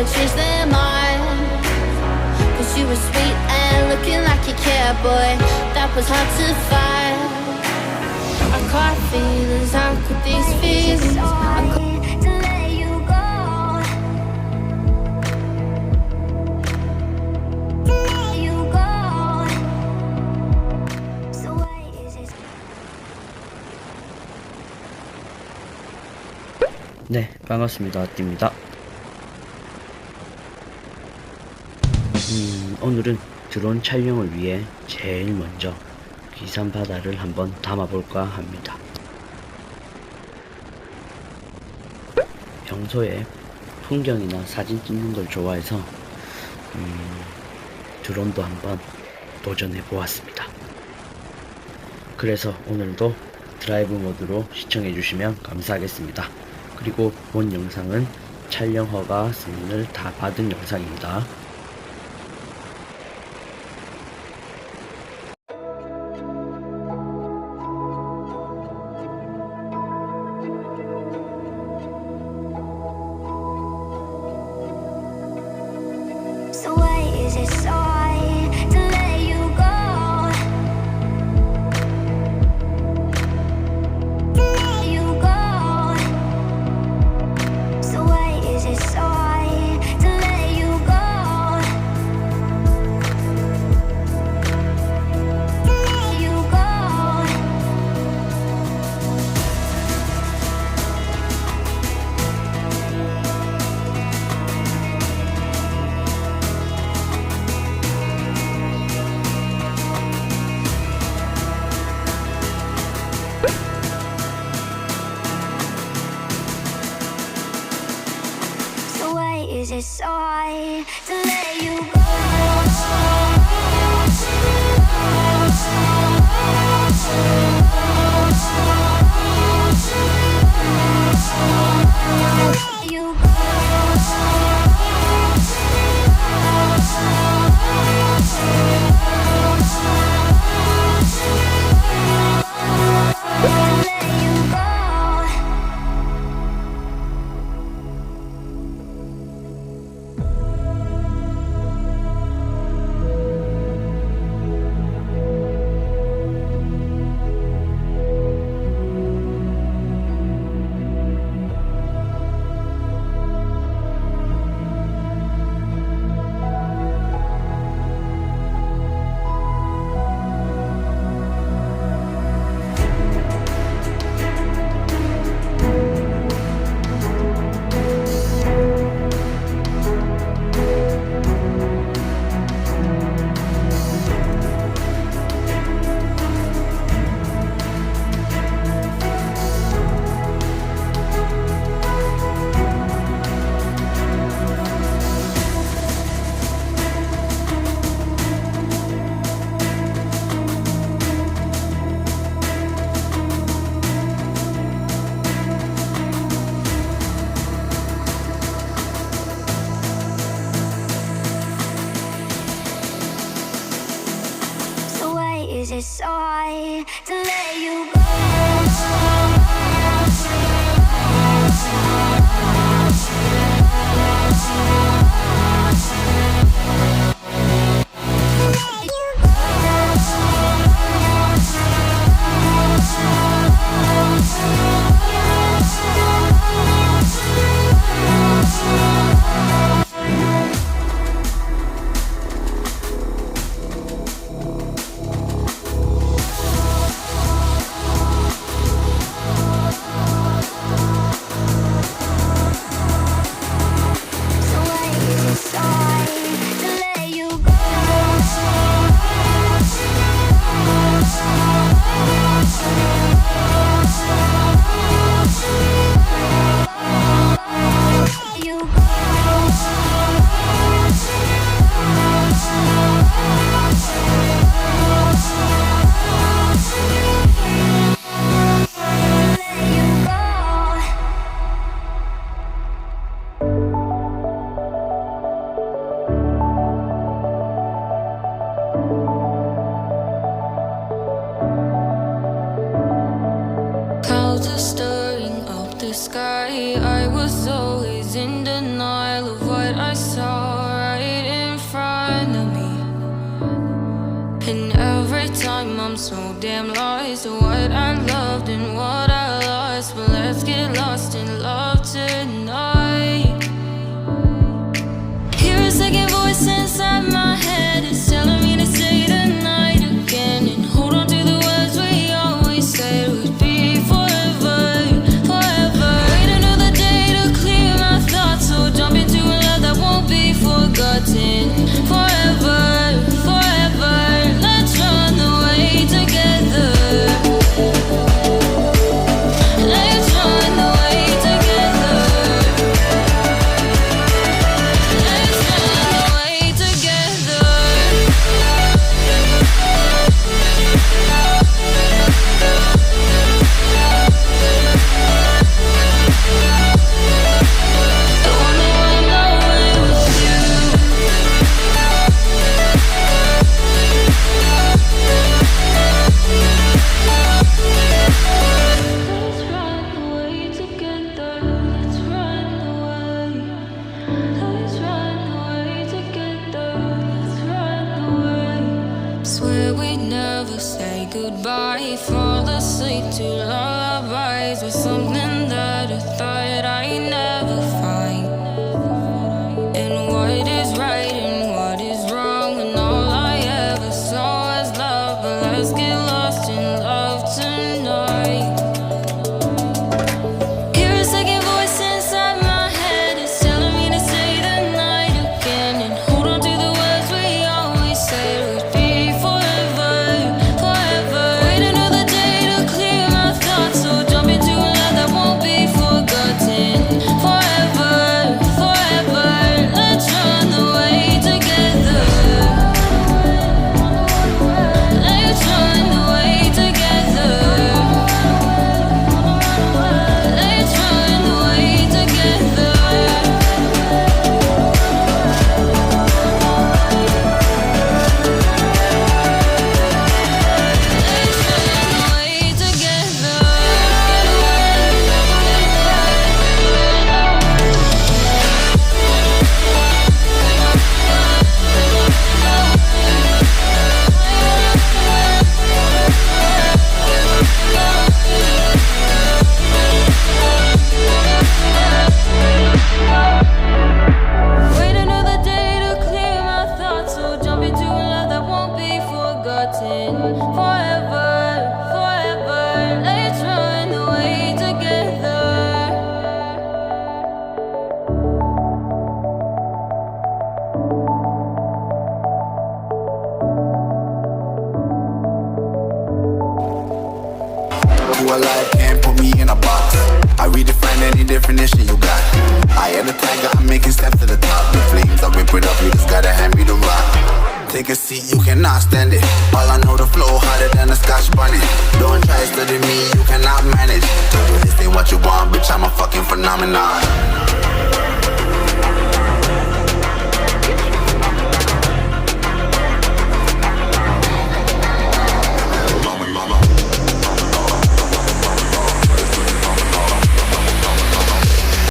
never changed their mind. Cause you were sweet and looking like you cared, boy, that was hard to find. I caught feelings, how could these feelings to let you go, to let you go. So why is it? 네, 반갑습니다. 띠입니다. 오늘은 드론 촬영을 위해 제일 먼저 귀산바다를 한번 담아볼까 합니다. 평소에 풍경이나 사진 찍는 걸 좋아해서 드론도 한번 도전해 보았습니다. 그래서 오늘도 드라이브 모드로 시청해 주시면 감사하겠습니다. 그리고 본 영상은 촬영 허가 승인을 다 받은 영상입니다. So why is it so hard to let you go, to let you go? So why is it so hard to let you go, to let you go? So why is it so hard to let you go? Let you go. Let you go. So why is it so hard to let you go? the sky. I was always in denial of what I us, but let's get lost in love tonight. Hear a second voice inside my head, it's telling me to say tonight again, and hold on to the words we always said would be forever, forever. Wait another day to clear my thoughts, so jump into a love that won't be forgotten. Forever, forever, let's run away together. Let's run away together. Let's run away together. Don't wanna run away with you. Let's run away together. Let's run away. Let's run away together. Let's run away. Swear we never say goodbye. Fall asleep to lullabies with something that I thought I'd never find. And what is right and what is wrong, and all I ever saw was love. But let's get lost in love tonight. Hear a second voice inside my head, it's telling me to say the night again, and hold on to the words we always said would be forever, forever. Wait another day to clear my thoughts, so jump into a love that won't be forgotten. Forever, forever, let's run away together. Let's run away together. Let's run away together. Let's run away together. Wait another day to clear my thoughts, so jump into a love that won't be forgotten. Forever, forever, let's run away together. Who alive can't put me in a box. I redefine any definition you got. I am the tiger, I'm making steps to the top. The flames, I whip it up, you just gotta hand me the rock. Take a seat, you cannot stand it. All I know, the flow harder than a Scotch bonnet. Don't try study me, you cannot manage. Told you this ain't what you want, bitch, I'm a fucking phenomenon.